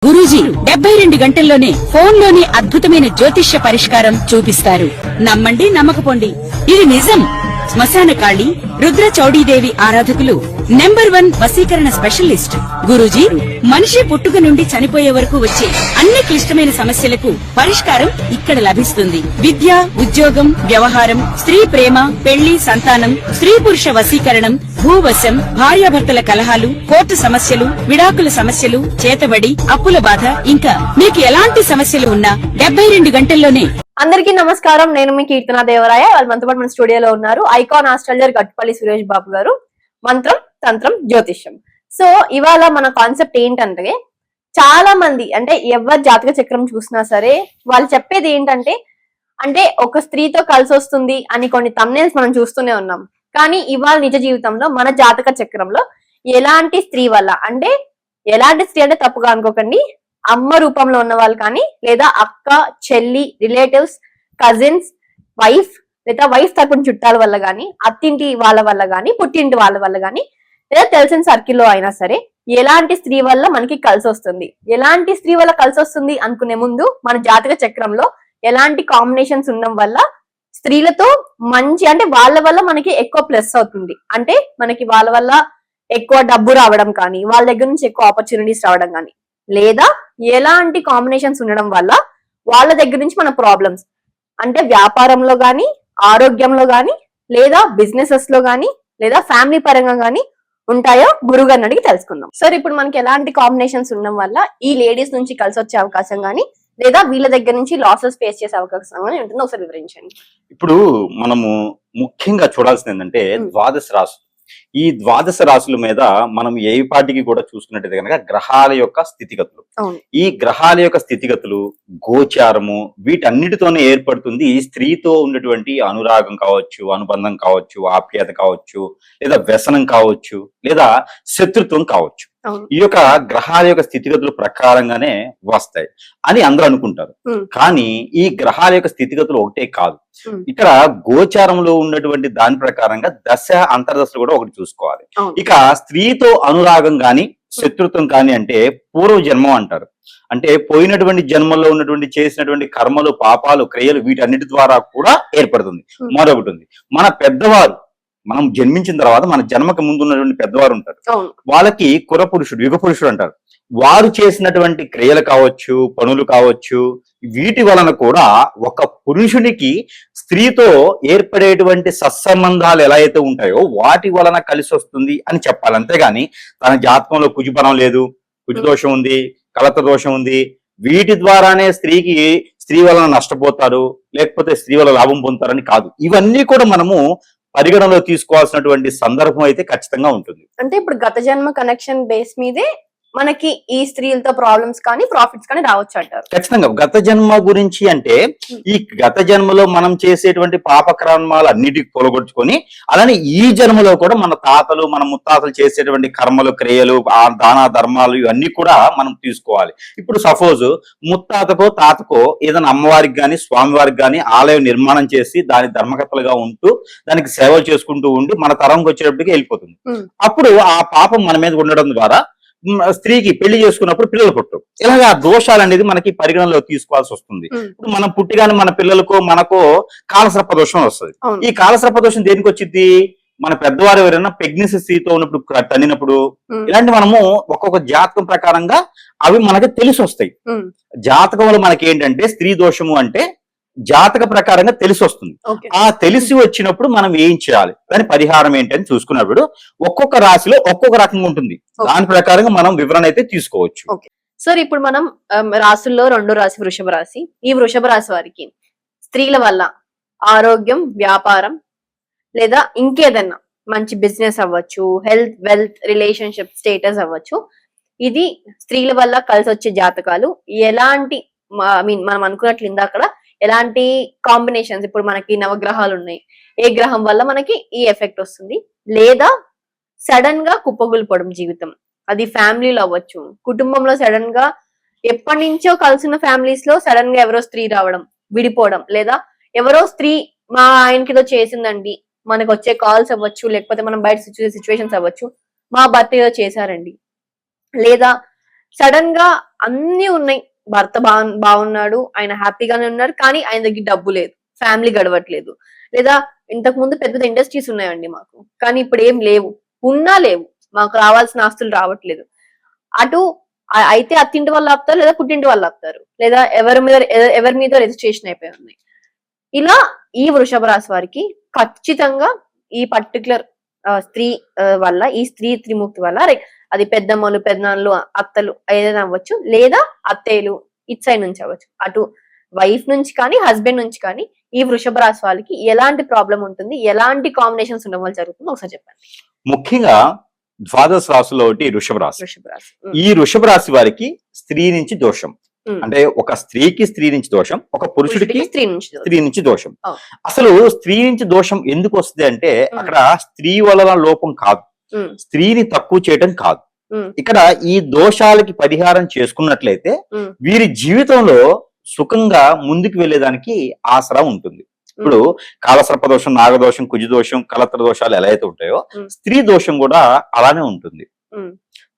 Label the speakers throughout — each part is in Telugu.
Speaker 1: గురూజీ 72 గంటల్లోనే ఫోన్ లోని అద్భుతమైన జ్యోతిష్య పరిష్కారం చూపిస్తారు. నమ్మండి, నమ్మకపోండి, ఇది నిజం. శ్మశాన కాళి రుద్ర చౌడీదేవి ఆరాధకులు నంబర్ 1 వశీకరణ స్పెషలిస్ట్. గురూజీ మనిషి పుట్టుక నుండి చనిపోయే వరకు వచ్చే అన్ని క్లిష్టమైన సమస్యలకు పరిష్కారం ఇక్కడ లభిస్తుంది. విద్య, ఉద్యోగం, వ్యవహారం, స్త్రీ ప్రేమ, పెళ్లి, సంతానం, స్త్రీ పురుష వశీకరణం, భూవశం, భార్యాభర్తల కలహాలు, కోర్టు సమస్యలు, విడాకుల సమస్యలు, చేతబడి, అప్పుల బాధ, ఇంకా మీకు ఎలాంటి సమస్యలు ఉన్నా 72 గంటల్లోనే.
Speaker 2: అందరికీ నమస్కారం. నేను మీ కీర్తనా దేవరాయ. వాళ్ళు మనతో పాటు మన స్టూడియోలో ఉన్నారు ఐకాన్ ఆస్ట్రాలజర్ గట్టుపల్లి సురేష్ బాబు గారు. మంత్రం, తంత్రం, జ్యోతిష్యం. సో ఇవాళ మన కాన్సెప్ట్ ఏంటంటే, చాలా మంది అంటే ఎవరి జాతక చక్రం చూసినా సరే వాళ్ళు చెప్పేది ఏంటంటే, అంటే ఒక స్త్రీతో కలిసి వస్తుంది అని కొన్ని థంబ్నెయిల్స్ మనం చూస్తూనే ఉన్నాం. కానీ ఇవాళ నిజ జీవితంలో మన జాతక చక్రంలో ఎలాంటి స్త్రీ వల్ల, అంటే ఎలాంటి స్త్రీ అంటే తప్పుగా అనుకోకండి, అమ్మ రూపంలో ఉన్న వాళ్ళు కానీ, లేదా అక్క, చెల్లి, రిలేటివ్స్, కజిన్స్, వైఫ్, లేదా వైఫ్ తరపున చుట్టాల వల్ల గానీ, అత్తింటి వాళ్ళ వల్ల గానీ, పుట్టింటి వాళ్ళ వల్ల గానీ, లేదా తెలిసిన సర్కిల్లో అయినా సరే ఎలాంటి స్త్రీ వల్ల మనకి కలిసి వస్తుంది, ఎలాంటి స్త్రీ వల్ల కలిసి వస్తుంది అనుకునే ముందు మన జాతక చక్రంలో ఎలాంటి కాంబినేషన్స్ ఉండడం వల్ల స్త్రీలతో మంచి, అంటే వాళ్ళ వల్ల మనకి ఎక్కువ ప్లస్ అవుతుంది, అంటే మనకి వాళ్ళ వల్ల ఎక్కువ డబ్బు రావడం కానీ, వాళ్ళ దగ్గర నుంచి ఎక్కువ ఆపర్చునిటీస్ రావడం కానీ, లేదా ఎలాంటి కాంబినేషన్స్ ఉండడం వల్ల వాళ్ళ దగ్గర నుంచి మన ప్రాబ్లమ్స్, అంటే వ్యాపారంలో గాని, ఆరోగ్యంలో గాని, లేదా బిజినెసెస్ లో గాని, లేదా ఫ్యామిలీ పరంగా గాని ఉంటాయో గురుగారిని అడిగి తెలుసుకుందాం. సార్, ఇప్పుడు మనకి ఎలాంటి కాంబినేషన్స్ ఉండడం వల్ల ఈ లేడీస్ నుంచి కలిసి వచ్చే అవకాశం గానీ, లేదా వీళ్ళ దగ్గర నుంచి లాసెస్ ఫేస్ చేసే అవకాశం గానీ ఉంటుందో ఒకసారి వివరించండి.
Speaker 3: ఇప్పుడు మనము ముఖ్యంగా చూడాల్సింది ఏంటంటే ద్వాదశ రాశులు. ఈ ద్వాదశ రాశుల మీద మనం ఏ పాటికి కూడా చూసుకున్నట్టయితే కనుక గ్రహాల యొక్క స్థితిగతులు, ఈ గ్రహాల యొక్క స్థితిగతులు, గోచారము, వీటన్నిటితోనే ఏర్పడుతుంది ఈ స్త్రీతో ఉన్నటువంటి అనురాగం కావచ్చు, అనుబంధం కావచ్చు, ఆప్యాయత కావచ్చు, లేదా వ్యసనం కావచ్చు, లేదా శత్రుత్వం కావచ్చు. ఈ యొక్క గ్రహాల యొక్క స్థితిగతుల ప్రకారంగానే వస్తాయి అని అందరూ అనుకుంటారు. కానీ ఈ గ్రహాల యొక్క స్థితిగతులు ఒకటే కాదు, ఇక్కడ గోచారంలో ఉన్నటువంటి దాని ప్రకారంగా దశ అంతర్దశలు కూడా ఒకటి చూసుకోవాలి. ఇక స్త్రీతో అనురాగం గాని, శత్రుత్వం కాని అంటే పూర్వ జన్మం అంటారు. అంటే పోయినటువంటి జన్మల్లో ఉన్నటువంటి చేసినటువంటి కర్మలు, పాపాలు, క్రియలు, వీటన్నిటి ద్వారా కూడా ఏర్పడుతుంది. మరొకటి ఉంది, మన పెద్దవారు, మనం జన్మించిన తర్వాత మన జన్మకు ముందు ఉన్నటువంటి పెద్దవారు ఉంటారు, వాళ్ళకి కుర పురుషుడు, యుగ పురుషుడు అంటారు. వారు చేసినటువంటి క్రియలు కావచ్చు, పనులు కావచ్చు, వీటి వలన కూడా ఒక పురుషునికి స్త్రీతో ఏర్పడేటువంటి సత్సంబంధాలు ఎలా అయితే ఉంటాయో వాటి వలన కలిసి వస్తుంది అని చెప్పాలి. అంతేగాని తన జాతకంలో కుజుబలం లేదు, కుజుదోషం ఉంది, కలత దోషం ఉంది, వీటి ద్వారానే స్త్రీ వలన నష్టపోతారు, లేకపోతే స్త్రీ వల్ల లాభం పొందుతారని కాదు. ఇవన్నీ కూడా మనము పరిగణలో తీసుకోవాల్సినటువంటి సందర్భం అయితే ఖచ్చితంగా ఉంటుంది.
Speaker 2: అంటే ఇప్పుడు గత జన్మ కనెక్షన్ బేస్ మీదే మనకి ఈ స్త్రీలతో ప్రాబ్లమ్స్ కానీ ప్రాఫిట్స్ కానీ రావచ్చు అంటారు.
Speaker 3: ఖచ్చితంగా గత జన్మ గురించి అంటే ఈ గత జన్మలో మనం చేసేటువంటి పాపకర్మాలు అన్నిటికి పొలగొట్టుకొని, అలానే ఈ జన్మలో కూడా మన తాతలు, మన ముత్తాతలు చేసేటువంటి కర్మలు, క్రియలు, దాన ధర్మాలు ఇవన్నీ కూడా మనం తీసుకోవాలి. ఇప్పుడు సపోజ్ ముత్తాతకో తాతకో ఏదైనా అమ్మవారికి గాని, స్వామివారికి గాని ఆలయం నిర్మాణం చేసి దాని ధర్మకర్తలుగా ఉంటూ దానికి సేవలు చేసుకుంటూ ఉండి మన తరంకి వచ్చేటప్పటికి వెళ్ళిపోతుంది. అప్పుడు ఆ పాపం మన మీద ఉండడం ద్వారా స్త్రీకి పెళ్లి చేసుకున్నప్పుడు పిల్లలు పుట్టరు. ఇలాగా దోషాలు అనేది మనకి పరిగణనలో తీసుకోవాల్సి వస్తుంది. ఇప్పుడు మనం పుట్టిగానే మన పిల్లలకో మనకో కాలసర్ప దోషం వస్తుంది. ఈ కాలసర్ప దోషం దేనికి వచ్చింది, మన పెద్దవారు ఎవరైనా ప్రెగ్నెన్సీ స్థితితో ఉన్నప్పుడు, తన్నినప్పుడు, ఇలాంటి మనము ఒక్కొక్క జాతకం ప్రకారంగా అవి మనకి తెలిసి వస్తాయి. జాతకంలో మనకి ఏంటంటే స్త్రీ దోషము అంటే జాతక ప్రకారంగా తెలిసి వస్తుంది. ఆ తెలిసి వచ్చినప్పుడు మనం ఏం చేయాలి, దాని పరిహారం ఏంటని చూసుకున్నప్పుడు ఒక్కొక్క రాశిలో ఒక్కొక్క రకంగా ఉంటుంది. దాని ప్రకారంగా మనం వివరణ అయితే తీసుకోవచ్చు.
Speaker 2: సార్, ఇప్పుడు మనం రాశుల్లో 2వ రాశి వృషభ రాశి. ఈ వృషభ రాశి వారికి స్త్రీల వల్ల ఆరోగ్యం, వ్యాపారం, లేదా ఇంకేదన్నా మంచి బిజినెస్ అవ్వచ్చు, హెల్త్, వెల్త్, రిలేషన్షిప్ స్టేటస్ అవ్వచ్చు, ఇది స్త్రీల వల్ల కలిసి వచ్చే జాతకాలు ఎలాంటి, మనం అనుకున్నట్లు ఇందాక ఎలాంటి కాంబినేషన్స్, ఇప్పుడు మనకి నవగ్రహాలు ఉన్నాయి, ఏ గ్రహం వల్ల మనకి ఈ ఎఫెక్ట్ వస్తుంది, లేదా సడన్ గా కుప్పగొల్పడం జీవితం, అది ఫ్యామిలీలో అవ్వచ్చు, కుటుంబంలో సడన్ గా ఎప్పటి నుంచో కలిసిన ఫ్యామిలీస్ లో సడన్ గా ఎవరో స్త్రీ రావడం, విడిపోవడం, లేదా ఎవరో స్త్రీ మా ఆయనకి ఏదో చేసిందండి, మనకు వచ్చే కాల్స్ అవ్వచ్చు, లేకపోతే మనం బయట సిచ్యువేషన్స్ అవ్వచ్చు, మా భర్త ఏదో చేశారండి, లేదా సడన్ గా అన్ని ఉన్నాయి, భర్త బాగున్నాడు, ఆయన హ్యాపీగానే ఉన్నారు, కానీ ఆయన దగ్గర డబ్బు లేదు, ఫ్యామిలీ గడవట్లేదు, లేదా ఇంతకు ముందు పెద్ద పెద్ద ఇండస్ట్రీస్ ఉన్నాయండి మాకు, కానీ ఇప్పుడు ఏం లేవు, ఉన్నా లేవు, మాకు రావాల్సిన ఆస్తులు రావట్లేదు. అటు అయితే అత్తింటి వాళ్ళు ఆపుతారు, లేదా పుట్టింటి వాళ్ళు ఆపుతారు, లేదా ఎవరి మీద రిజిస్ట్రేషన్ అయిపోయి ఉన్నాయి. ఇలా ఈ వృషభ రాశి వారికి ఖచ్చితంగా ఈ పర్టికులర్ స్త్రీ వల్ల, ఈ స్త్రీ త్రిముక్తి వల్ల, అది పెద్దమ్మలు, పెద్దనాన్నలు, అత్తలు ఏదైనా అవ్వచ్చు, లేదా అత్తయ్యలు ఇట్ సైడ్ నుంచి అవ్వచ్చు, అటు వైఫ్ నుంచి కానీ హస్బెండ్ నుంచి కానీ ఈ వృషభ రాశి వాళ్ళకి ఎలాంటి ప్రాబ్లం ఉంటుంది, ఎలాంటి కాంబినేషన్స్ ఉండడం వల్ల జరుగుతుందో ఒకసారి చెప్పండి.
Speaker 3: ముఖ్యంగా ద్వాదశ రాశుల్లో ఒకటి వృషభ రాశి. ఈ వృషభ రాశి వారికి స్త్రీ నుంచి దోషం, అంటే ఒక స్త్రీకి స్త్రీ నుంచి దోషం, ఒక పురుషుడికి స్త్రీ నుంచి దోషం. అసలు స్త్రీ నుంచి దోషం ఎందుకు వస్తుంది అంటే అక్కడ స్త్రీ వలన లోపం కాదు, స్త్రీని తక్కువ చేయటం కాదు. ఇక్కడ ఈ దోషాలకి పరిహారం చేసుకున్నట్లయితే వీరి జీవితంలో సుఖంగా ముందుకు వెళ్లేదానికి ఆసరా ఉంటుంది. ఇప్పుడు కాలసర్ప దోషం, నాగదోషం, కుజదోషం, కలత్ర దోషాలు ఎలా అయితే ఉంటాయో స్త్రీ దోషం కూడా అలానే ఉంటుంది.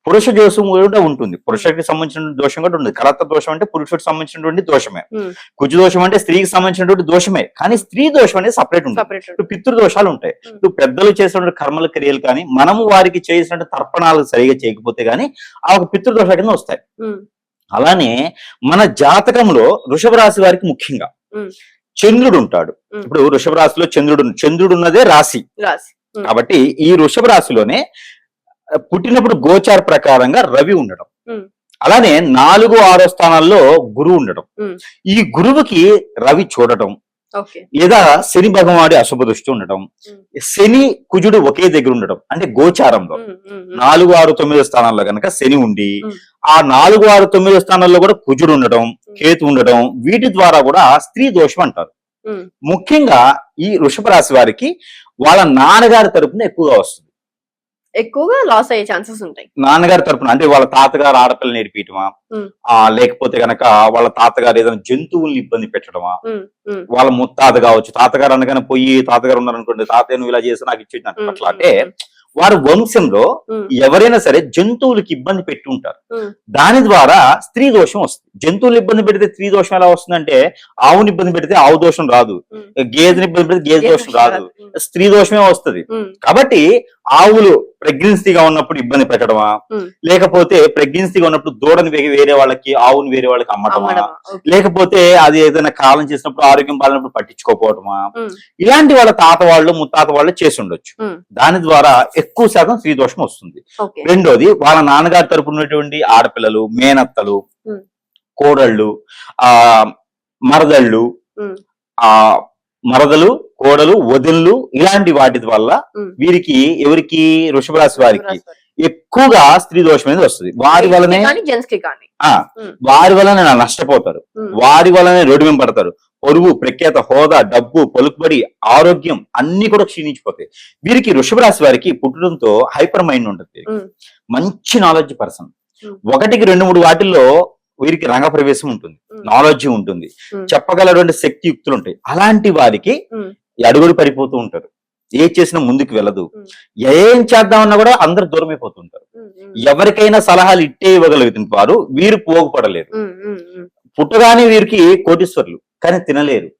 Speaker 3: పురుష దోషం కూడా ఉంటుంది, పురుషుడికి సంబంధించిన దోషం కూడా ఉంటుంది. కలత్ర దోషం అంటే పురుషుడికి సంబంధించినటువంటి దోషమే, కుజ దోషం అంటే స్త్రీకి సంబంధించినటువంటి దోషమే, కానీ స్త్రీ దోషం అనేది సపరేట్ ఉంటుంది. ఇప్పుడు పితృదోషాలు ఉంటాయి, ఇప్పుడు పెద్దలు చేసినటువంటి కర్మల క్రియలు కానీ మనము వారికి చేసినటువంటి తర్పణాలు సరిగా చేయకపోతే గానీ ఆ ఒక పితృదోషాల కింద వస్తాయి. అలానే మన జాతకంలో వృషభ రాశి వారికి ముఖ్యంగా చంద్రుడు ఉంటాడు. ఇప్పుడు వృషభ రాశిలో చంద్రుడు ఉన్నదే రాశి కాబట్టి ఈ వృషభ రాశిలోనే పుట్టినప్పుడు గోచార ప్రకారంగా రవి ఉండడం, అలానే 4, 6 స్థానాల్లో గురువు ఉండడం, ఈ గురువుకి రవి చూడటం, లేదా శని భగవానుడి అశుభ దృష్టి ఉండటం, శని కుజుడు ఒకే దగ్గర ఉండడం, అంటే గోచారంలో 4, 6, 9 స్థానాల్లో కనుక శని ఉండి ఆ 4, 6, 9 స్థానాల్లో కూడా కుజుడు ఉండడం, కేతు ఉండడం, వీటి ద్వారా కూడా స్త్రీ దోషం అంటారు. ముఖ్యంగా ఈ వృషభ రాశి వారికి వాళ్ళ నాన్నగారి తరపున
Speaker 2: ఎక్కువగా లాస్ అయ్యే ఛాన్సెస్ ఉంటాయి.
Speaker 3: నాన్నగారి తరపున అంటే వాళ్ళ తాతగారు ఆడపిల్ల నేర్పించడమా, లేకపోతే గనక వాళ్ళ తాతగారు ఏదైనా జంతువుల్ని ఇబ్బంది పెట్టడమా, వాళ్ళ ముత్తాత కావచ్చు, తాతగారు అనగానే పోయి తాతగారు ఉన్నారనుకోండి, తాతయ్య నువ్వు ఇలా చేసి నాకు ఇచ్చేది అట్లా, అంటే వారి వంశంలో ఎవరైనా సరే జంతువులకి ఇబ్బంది పెట్టి ఉంటారు, దాని ద్వారా స్త్రీ దోషం వస్తుంది. జంతువులు ఇబ్బంది పెడితే స్త్రీ దోషం ఎలా వస్తుందంటే ఆవుని ఇబ్బంది పెడితే ఆవు దోషం రాదు, గేదెని ఇబ్బంది పెడితే గేదె దోషం రాదు, స్త్రీ దోషమే వస్తుంది. కాబట్టి ఆవులు ప్రెగ్నెన్సీగా ఉన్నప్పుడు ఇబ్బంది పెట్టడమా, లేకపోతే ప్రెగ్నెన్సీగా ఉన్నప్పుడు దూడని వేరే వాళ్ళకి, ఆవుని వేరే వాళ్ళకి అమ్మటమా, లేకపోతే అది ఏదైనా కాలం చేసినప్పుడు ఆరోగ్యం బాగాలేనప్పుడు పట్టించుకోకపోవటమా, ఇలాంటి వాళ్ళ తాత వాళ్ళు ముత్తాత వాళ్ళు చేసి ఉండొచ్చు. దాని ద్వారా ఎక్కువ శాతం స్త్రీ దోషం వస్తుంది. రెండోది వాళ్ళ నాన్నగారి తరపున ఉన్నటువంటి ఆడపిల్లలు, మేనత్తలు, కోడళ్ళు, మరదళ్ళు, మరదలు, కోడలు, వదిన్లు, ఇలాంటి వాటి వల్ల వీరికి ఎవరికి వృషభ రాశి వారికి ఎక్కువగా స్త్రీ దోషం అనేది వస్తుంది. వారి వల్లనే నష్టపోతారు, వారి వల్లనే రోడ్డు మీద పడతారు. పొరుగు, ప్రఖ్యాత, హోదా, డబ్బు, పలుకుబడి, ఆరోగ్యం అన్ని కూడా క్షీణించిపోతాయి. వీరికి వృషభ రాశి వారికి పుట్టడంతో హైపర్ మైండ్ ఉంటుంది, మంచి నాలెడ్జ్ పర్సన్. 1, 2, 3 వాటిల్లో వీరికి రంగ ప్రవేశం ఉంటుంది, నాలెడ్జ్ ఉంటుంది, చెప్పగలటువంటి శక్తి యుక్తులు ఉంటాయి. అలాంటి వారికి అడుగుడు పడిపోతూ ఉంటారు, ఏ చేసినా ముందుకు వెళ్ళదు, ఏం చేద్దామన్నా కూడా అందరు దూరం అయిపోతుంటారు. ఎవరికైనా సలహాలు ఇట్టే ఇవ్వగలుగుతుంది వారు, వీరు పోగుపడలేరు. పుట్టగానే వీరికి కోటీశ్వరులు, కానీ తినలేరు.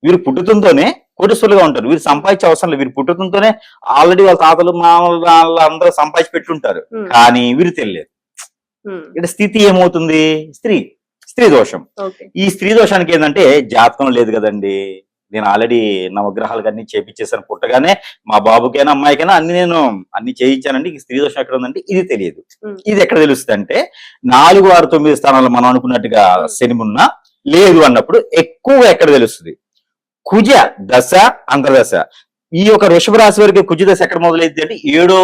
Speaker 3: వీరు పుట్టుతుంటోనే కోటీశ్వరులుగా ఉంటారు, వీరు సంపాదించే అవసరం లేదు. వీరు పుట్టుతుంటోనే ఆల్రెడీ వాళ్ళ తాతలు మామూలు అందరూ సంపాదించి పెట్టుంటారు, కానీ వీరు తెలియలేదు. ఇక్కడ స్థితి ఏమవుతుంది? స్త్రీ దోషం. ఈ స్త్రీ దోషానికి ఏంటంటే జాతకం లేదు కదండి, నేను ఆల్రెడీ నవగ్రహాలకు అన్ని చేపించేసాను, పుట్టగానే మా బాబుకైనా అమ్మాయికైనా అన్ని చేయించానండి, స్త్రీ దోషం ఎక్కడ ఉందంటే ఇది తెలియదు. ఇది ఎక్కడ తెలుస్తుంది అంటే 4, 6, 9 స్థానాల్లో మనం అనుకున్నట్టుగా శని ఉన్నా లేదు అన్నప్పుడు ఎక్కువగా ఎక్కడ తెలుస్తుంది? కుజ దశ, అంతర్దశ. ఈ యొక్క వృషభ రాశి వారికి కుజ దశ ఎక్కడ మొదలైంది అంటే 7వ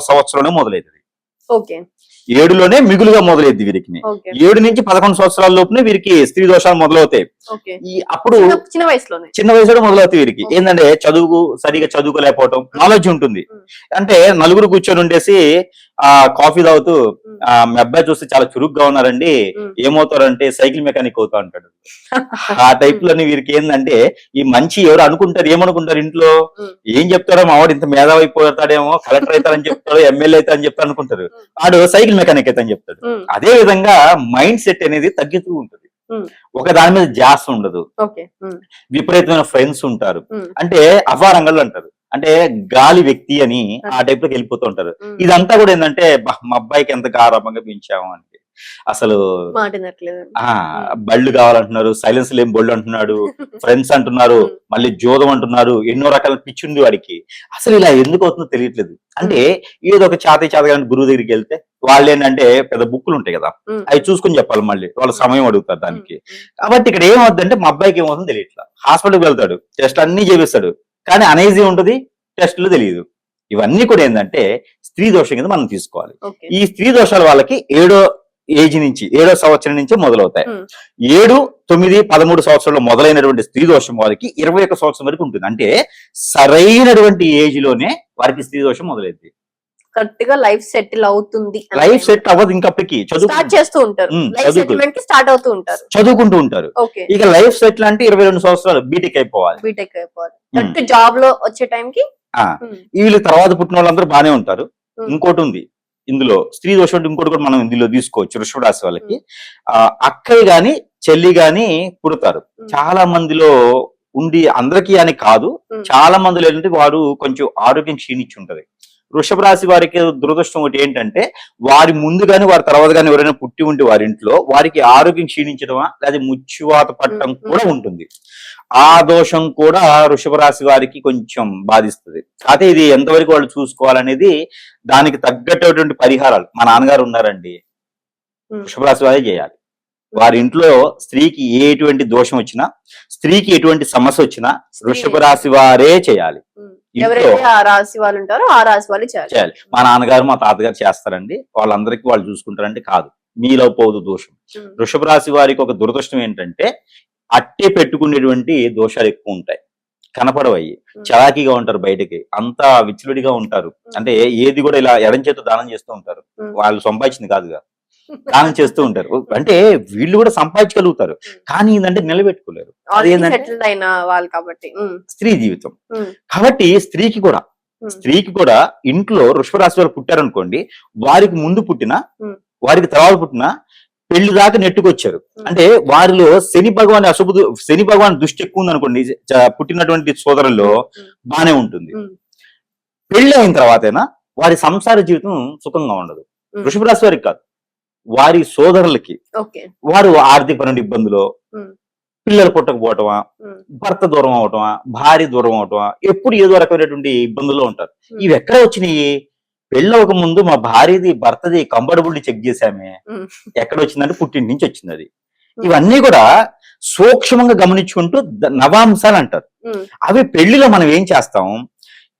Speaker 3: సంవత్సరంలో మొదలైంది. 7లోనే మిగులుగా మొదలైద్ది వీరికి. 7 నుంచి 11 సంవత్సరాల లోపునే వీరికి స్త్రీ దోషాలు మొదలవుతాయి. అప్పుడు చిన్న వయసులో మొదలవుతాయి వీరికి. ఏంటంటే సరిగా చదువుకోలేకపోవటం, నాలెడ్జ్ ఉంటుంది, అంటే నలుగురు కూర్చొని ఉండేసి ఆ కాఫీ తాగుతూ మీ అబ్బాయి చూస్తే చాలా చురుగ్గా ఉన్నారండి, ఏమవుతారంటే సైకిల్ మెకానిక్ అవుతా అంటాడు. ఆ టైప్ లోని వీరికి ఏంటంటే ఈ మంచి ఎవరు అనుకుంటారు, ఏమనుకుంటారు ఇంట్లో, ఏం చెప్తారో మావాడు ఇంత మేధావి అయిపోతాడేమో, కలెక్టర్ అవుతారని చెప్తాడు, ఎమ్మెల్యే అవుతారని చెప్తారు అనుకుంటారు. ఆడు సైకిల్ మెకానిక్ అవుతారని చెప్తాడు. అదే విధంగా మైండ్ సెట్ అనేది తగ్గుతూ ఉంటుంది. ఒక దాని మీద జాస్ ఉండదు, విపరీతమైన ఫ్రెండ్స్ ఉంటారు, అంటే అవారంగళ్ళు అంటారు, అంటే గాలి వ్యక్తి అని ఆ టైప్ లోకి వెళ్ళిపోతూ ఉంటారు. ఇదంతా కూడా ఏంటంటే మా అబ్బాయికి ఎంత గారాభంగా పెంచాము అంటే అసలు బళ్ళు కావాలంటున్నారు, సైలెన్స్ లేని బళ్ళు అంటున్నాడు, ఫ్రెండ్స్ అంటున్నారు, మళ్ళీ జోదం అంటున్నారు, ఎన్నో రకాల పిచ్చి ఉంది వాడికి. అసలు ఇలా ఎందుకు అవుతుందో తెలియట్లేదు. అంటే ఏదో ఒక చాతగా గురువు దగ్గరికి వెళ్తే వాళ్ళు ఏంటంటే పెద్ద బుక్కులు ఉంటాయి కదా, అవి చూసుకుని చెప్పాలి, మళ్ళీ వాళ్ళ సమయం అడుగుతారు దానికి. కాబట్టి ఇక్కడ ఏమవుతుందంటే మా అబ్బాయికి ఏమవుతుందో తెలియట్లా. హాస్పిటల్కి వెళ్తాడు, టెస్ట్ అన్ని చేపిస్తాడు, కానీ అనీజీ ఉంటుంది, టెస్టులు తెలియదు. ఇవన్నీ కూడా ఏంటంటే స్త్రీ దోషం కింద మనం తీసుకోవాలి. ఈ స్త్రీ దోషాలు వాళ్ళకి 7వ సంవత్సరం నుంచి మొదలవుతాయి. 7, 9, 13 సంవత్సరంలో మొదలైనటువంటి స్త్రీ దోషం వారికి 21 సంవత్సరం వరకు ఉంటుంది. అంటే సరైనటువంటి ఏజ్ లోనే వారికి స్త్రీ దోషం మొదలైంది.
Speaker 2: కరెక్ట్ గా లైఫ్ సెటిల్ అవుతుంది.
Speaker 3: లైఫ్ సెట్ అవ్వదు ఇంకప్పటికి, చదువుకుంటూ ఉంటారు. ఇక లైఫ్ సెటిల్ అంటే 22 సంవత్సరాలు బీటెక్ అయిపోవాలి.
Speaker 2: జాబ్ లో వచ్చే టైంకి
Speaker 3: వీళ్ళు తర్వాత పుట్టిన వాళ్ళందరూ బానే ఉంటారు. ఇంకోటి ఉంది ఇందులో స్త్రీ దోషం, ఇంకోటి కూడా మనం ఇందులో తీసుకోవచ్చు. వృషభ రాశి వాళ్ళకి అక్కయ్య గాని చెల్లి గాని పుడతారు. చాలా మందిలో ఉండి, అందరికీ అని కాదు, చాలా మందిలో ఏంటంటే వారు కొంచెం ఆరోగ్యం క్షీణించి ఉంటది. వృషభ రాశి వారికి దురదృష్టం ఒకటి ఏంటంటే వారి ముందు గాని వారి తర్వాత గాని ఎవరైనా పుట్టి ఉంటే వారి ఇంట్లో వారికి ఆరోగ్యం క్షీణించడమా లేదా ముచ్చువాత పట్టడం కూడా ఉంటుంది. ఆ దోషం కూడా వృషభ రాశి వారికి కొంచెం బాధిస్తుంది. అయితే ఇది ఎంతవరకు వాళ్ళు చూసుకోవాలనేది దానికి తగ్గటువంటి పరిహారాలు మా నాన్నగారు ఉన్నారండి, వృషభ రాశి వారే చేయాలి. వారి ఇంట్లో స్త్రీకి ఎటువంటి దోషం వచ్చినా, స్త్రీకి ఎటువంటి సమస్య వచ్చినా వృషభ రాశి వారే చేయాలి.
Speaker 2: రాశి వాళ్ళు ఉంటారో ఆ రాశి వాళ్ళు చేయాలి.
Speaker 3: మా నాన్నగారు మా తాతగారు చేస్తారండి, వాళ్ళందరికీ వాళ్ళు చూసుకుంటారంటే కాదు, మీలో పోదు దోషం. వృషభ రాశి వారికి ఒక దురదృష్టం ఏంటంటే అట్టే పెట్టుకునేటువంటి దోషాలు ఎక్కువ ఉంటాయి, కనపడవయ్యి, చలాకీగా ఉంటారు, బయటకి అంతా విచ్చలుడిగా ఉంటారు. అంటే ఏది కూడా ఇలా ఎడం చేత దానం చేస్తూ ఉంటారు, వాళ్ళు సంపాదించింది కాదుగా, దానం చేస్తూ ఉంటారు. అంటే వీళ్ళు కూడా సంపాదించగలుగుతారు, కానీ ఏంటంటే నిలబెట్టుకోలేరు. అదేంటంటే స్త్రీ జీవితం. కాబట్టి స్త్రీకి కూడా ఇంట్లో వృషభ రాశి వారు పుట్టారనుకోండి, వారికి ముందు పుట్టిన వారికి తర్వాత పుట్టిన పెళ్లి దాకా నెట్టుకొచ్చారు అంటే వారిలో శని భగవాన్ దృష్టి ఎక్కువ ఉంది అనుకోండి, పుట్టినటువంటి సోదరుల్లో బానే ఉంటుంది. పెళ్లి అయిన తర్వాతైనా వారి సంసార జీవితం సుఖంగా ఉండదు. వృషభ రాశి వారికి కాదు, వారి సోదరులకి వారు ఆర్థికపరమైన ఇబ్బందులు, పిల్లలు పుట్టకపోవటమా, భర్త దూరం అవటమా, భార్య దూరం అవటమా, ఎప్పుడు ఏదో రకమైనటువంటి ఇబ్బందుల్లో ఉంటారు. ఇవి ఎక్కడ వచ్చినాయి? పెళ్ళవక ముందు మా భార్యది భర్తది కంఫర్టబుల్ చెక్ చేశామే, ఎక్కడ వచ్చిందంటే పుట్టింటి నుంచి వచ్చింది అది. ఇవన్నీ కూడా సూక్ష్మంగా గమనించుకుంటూ నవాంశాలు అంటారు. అవి పెళ్లిలో మనం ఏం చేస్తాం,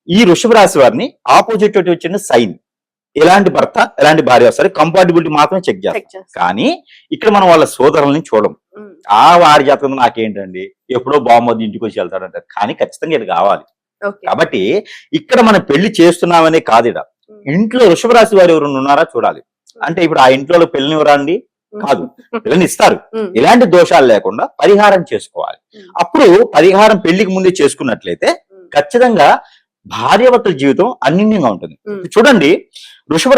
Speaker 3: ఈ వృషభ రాశి వారిని ఆపోజిట్ వచ్చిన సైన్, ఎలాంటి భర్త ఎలాంటి భార్య వస్తారు, కంపాటిబిలిటీ మాత్రమే చెక్ చేస్తాం. కానీ ఇక్కడ మనం వాళ్ళ సోదరుల్ని చూడం. ఆ వారి జాతకం నాకేంటండి, ఎప్పుడో బామ్మది ఇంటికి వచ్చి వెళ్తాడంటారు, కానీ ఖచ్చితంగా ఇది కావాలి. కాబట్టి ఇక్కడ మనం పెళ్లి చేస్తున్నామనే కాదు, ఇంట్లో వృషభ రాశి వారు ఎవరు ఉన్నారా చూడాలి. అంటే ఇప్పుడు ఆ ఇంట్లో పెళ్లిని ఇవ్వరండి కాదు, పిల్లని ఇస్తారు. ఎలాంటి దోషాలు లేకుండా పరిహారం చేసుకోవాలి. అప్పుడు పరిహారం పెళ్లికి ముందే చేసుకున్నట్లయితే ఖచ్చితంగా భార్యాభర్తల జీవితం అన్యోన్యంగా ఉంటుంది. చూడండి, వృషభ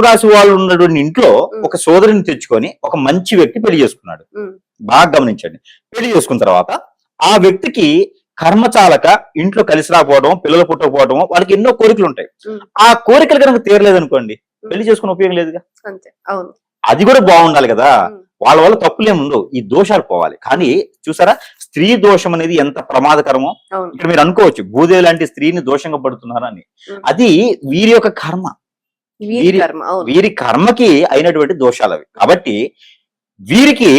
Speaker 3: రాశి వాళ్ళు ఉన్నటువంటి ఇంట్లో ఒక సోదరిని తెచ్చుకొని ఒక మంచి వ్యక్తి పెళ్లి చేసుకున్నాడు. బాగా గమనించండి, పెళ్లి చేసుకున్న తర్వాత ఆ వ్యక్తికి కర్మచాలక ఇంట్లో కలిసి రాకపోవడం, పిల్లలు పుట్టకపోవడం, వాళ్ళకి ఎన్నో కోరికలు ఉంటాయి. ఆ కోరికలు కనుక తీరలేదనుకోండి, పెళ్లి చేసుకుని ఉపయోగం లేదుగా. అది కూడా బాగుండాలి కదా, వాళ్ళ వల్ల తప్పులేమి ఉండవు, ఈ దోషాలు పోవాలి. కానీ చూసారా, స్త్రీ దోషం అనేది ఎంత ప్రమాదకరమో. ఇక్కడ మీరు అనుకోవచ్చు భూదేవి లాంటి స్త్రీని దోషంగా పడుతున్నారని, అది వీరి యొక్క కర్మ, వీరి కర్మకి అయినటువంటి దోషాలు అవి. కాబట్టి వీరికి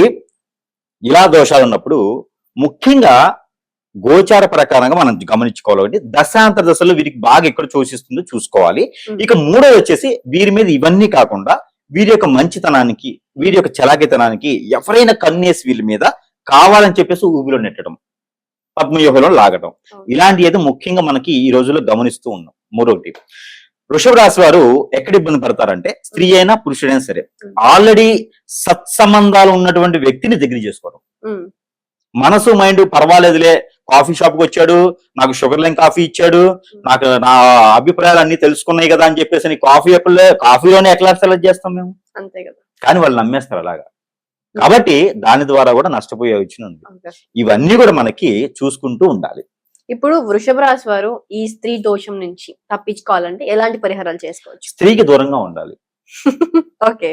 Speaker 3: ఇలా దోషాలు ఉన్నప్పుడు ముఖ్యంగా గోచార ప్రకారంగా మనం గమనించుకోవాలి. దశాంతర దశలో వీరికి బాగా ఎక్కడ చూసిస్తుందో చూసుకోవాలి. ఇక మూడోది వచ్చేసి వీరి మీద ఇవన్నీ కాకుండా వీరి యొక్క మంచితనానికి, వీరి యొక్క చలాకితనానికి ఎవరైనా కన్నేసి వీళ్ళ మీద కావాలని చెప్పేసి ఊబిలో నెట్టడం, పద్మవ్యూహంలో లాగడం, ఇలాంటి ఏదో ముఖ్యంగా మనకి ఈ రోజుల్లో గమనిస్తూ ఉన్నాం. మూడోటి వృషభ రాశి వారు ఎక్కడ ఇబ్బంది పడతారంటే స్త్రీ అయినా పురుషుడైనా సరే ఆల్రెడీ సత్సంబంధాలు ఉన్నటువంటి వ్యక్తిని దగ్గర చేసుకోవడం.
Speaker 2: ఉమ్,
Speaker 3: మనసు మైండ్ పర్వాలేదులే, కాఫీ షాప్ కి వచ్చాడు, నాకు షుగర్ లైన్ కాఫీ ఇచ్చాడు, నాకు నా అభిప్రాయాలు అన్ని తెలుసుకున్నాయి కదా అని చెప్పేసి కాఫీలోనే ఎట్లా సెలెక్ట్ చేస్తాం మేము,
Speaker 2: అంతే కదా.
Speaker 3: కానీ వాళ్ళు నమ్మేస్తారు అలాగా. కాబట్టి దాని ద్వారా కూడా నష్టపోయే వచ్చిన ఉంది.
Speaker 2: అంతే.
Speaker 3: ఇవన్నీ కూడా మనకి చూసుకుంటూ ఉండాలి.
Speaker 2: ఇప్పుడు వృషభ రాశి వారు ఈ స్త్రీ దోషం నుంచి తప్పించుకోవాలంటే ఎలాంటి పరిహారాలు చేసుకోవచ్చు?
Speaker 3: స్త్రీకి దూరంగా ఉండాలి.
Speaker 2: ఓకే.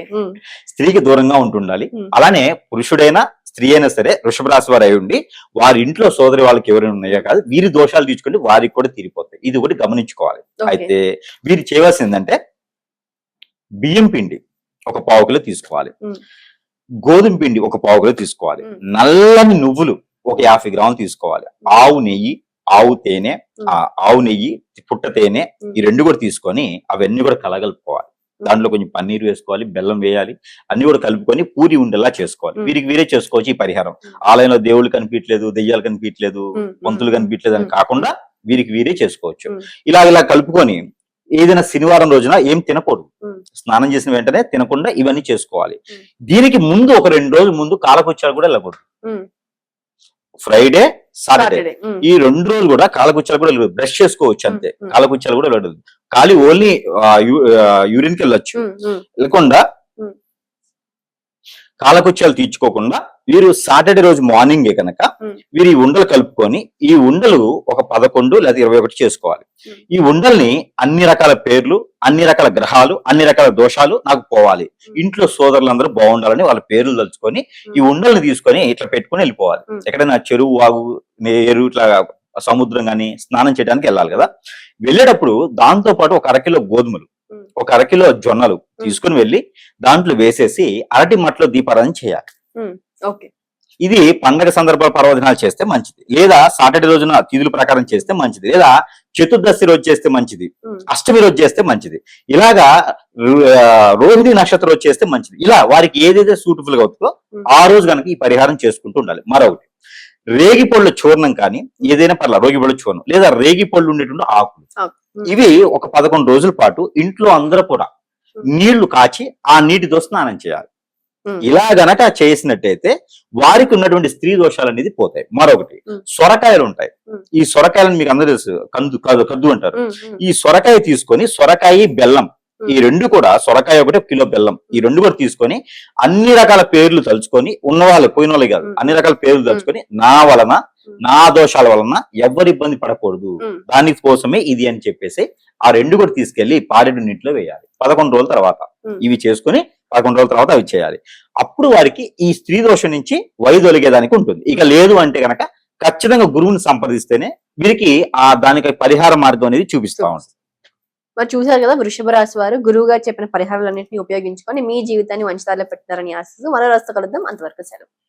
Speaker 3: స్త్రీకి దూరంగా ఉంటుండాలి. అలానే పురుషుడైనా స్త్రీ అయినా సరే వృషభ రాశి వారు అయి ఉండి వారి ఇంట్లో సోదరి వాళ్ళకి ఎవరైనా ఉన్నాయో కాదు, వీరి దోషాలు తీసుకుంటే వారికి కూడా తీరిపోతాయి. ఇది ఒకటి గమనించుకోవాలి. అయితే వీరు చేయవలసిందంటే బియ్యం పిండి ఒక 1/4 కిలో తీసుకోవాలి, గోధుమ పిండి ఒక 1/4 కిలో తీసుకోవాలి, నల్లని నువ్వులు ఒక 50 గ్రాములు తీసుకోవాలి, ఆవు నెయ్యి, ఆవు తేనె, ఆవు నెయ్యి, పుట్ట తేనె, ఈ 2 కూడా తీసుకొని అవన్నీ కూడా కలగలుపుకోవాలి. దాంట్లో కొంచెం పన్నీర్ వేసుకోవాలి, బెల్లం వేయాలి, అన్ని కూడా కలుపుకొని పూరి ఉండేలా చేసుకోవాలి. వీరికి వీరే చేసుకోవచ్చు ఈ పరిహారం. ఆలయంలో దేవుళ్ళు కనిపించలేదు, దెయ్యాలు కనిపించలేదు, పంతులు కనిపించలేదు అని కాకుండా వీరికి వీరే చేసుకోవచ్చు. ఇలా కలుపుకొని ఏదైనా శనివారం రోజున ఏం తినకూడదు, స్నానం చేసిన వెంటనే తినకుండా ఇవన్నీ చేసుకోవాలి. దీనికి ముందు ఒక 2 రోజుల ముందు కాలకృత్యాలు కూడా వెళ్ళకూడదు. ఫ్రైడే, సాటర్డే ఈ 2 రోజులు కూడా కాలకృత్యాలు కూడా వెళ్ళదు, బ్రష్ చేసుకోవచ్చు అంతే, కాలకృత్యాలు కూడా వెళ్ళదు. ఖాళీ ఓన్లీ యూరిన్కి వెళ్ళొచ్చు. వెళ్ళకుండా కాలకృత్యాలు తీర్చుకోకుండా వీరు సాటర్డే రోజు మార్నింగే కనుక వీరు ఈ ఉండలు కలుపుకొని ఈ ఉండలు ఒక 11 లేదా 21 చేసుకోవాలి. ఈ ఉండల్ని అన్ని రకాల పేర్లు, అన్ని రకాల గ్రహాలు, అన్ని రకాల దోషాలు నాకు పోవాలి, ఇంట్లో సోదరులందరూ బాగుండాలని వాళ్ళ పేర్లు తలుచుకొని ఈ ఉండల్ని తీసుకొని ఇట్లా పెట్టుకొని వెళ్ళిపోవాలి. ఎక్కడైనా చెరువు, వాగు, నేరు, ఇట్లా సముద్రం గాని స్నానం చేయడానికి వెళ్ళాలి కదా. వెళ్ళేటప్పుడు దాంతో పాటు ఒక 1/2 కిలో గోధుమలు, ఒక 1/2 కిలో జొన్నలు తీసుకుని వెళ్ళి దాంట్లో వేసేసి అరటి మట్లో దీపారాధన చేయాలి. ఇది పండగ సందర్భాల పర్వదినాలు చేస్తే మంచిది, లేదా సాటర్డే రోజున తిథుల ప్రకారం చేస్తే మంచిది, లేదా చతుర్దశి రోజు చేస్తే మంచిది, అష్టమి రోజు చేస్తే మంచిది, ఇలాగా రోహిణి నక్షత్రం రోజు చేస్తే మంచిది. ఇలా వారికి ఏదైతే సూటబుల్ గా అవుతుందో ఆ రోజు కనుక ఈ పరిహారం చేసుకుంటూ ఉండాలి. మరొకటి, రేగి పళ్ళు చూర్ణం కానీ ఏదైనా పర్లేదు, రోగి పళ్ళు చూర్ణం లేదా రేగి పళ్ళు ఉండేటువంటి ఆకులు, ఇవి ఒక 11 రోజుల పాటు ఇంట్లో అందరూ కూడా నీళ్లు కాచి ఆ నీటితో స్నానం చేయాలి. ఇలా గనక చేసినట్టయితే వారికి ఉన్నటువంటి స్త్రీ దోషాలు అనేది పోతాయి. మరొకటి, సొరకాయలు ఉంటాయి. ఈ సొరకాయలను మీకు అందరూ తెలుసు, కద్దు అంటారు. ఈ సొరకాయ తీసుకొని సొరకాయ, బెల్లం, ఈ 2 కూడా, సొరకాయ 1 కిలో బెల్లం, ఈ 2 కూడా తీసుకొని అన్ని రకాల పేర్లు తలుచుకొని, ఉన్నవాళ్ళు పోయిన వాళ్ళు కాదు, అన్ని రకాల పేర్లు తలుచుకొని నా వలన, నా దోషాల వలన ఎవరు ఇబ్బంది పడకూడదు, దాని కోసమే ఇది అని చెప్పేసి ఆ 2 కూడా తీసుకెళ్లి పాడేడు నీటిలో వేయాలి. 11 రోజుల తర్వాత ఇవి చేసుకుని 11 రోజుల తర్వాత అవి చేయాలి. అప్పుడు వారికి ఈ స్త్రీ దోషం నుంచి వైదొలిగేదానికి ఉంటుంది. ఇక లేదు అంటే కనుక ఖచ్చితంగా గురువుని సంప్రదిస్తేనే వీరికి దానికి పరిహార మార్గం అనేది చూపిస్తా ఉంటుంది.
Speaker 2: మరి చూసారు కదా, వృషభ రాశి వారు గురువు గారు చెప్పిన పరిహారాలన్నింటినీ ఉపయోగించుకొని మీ జీవితాన్ని మంచి దారిలో పెట్టినారని ఆశిస్తూ మరో రాష్ట్ర కలుద్దాం. అంతవరకు సెలవు.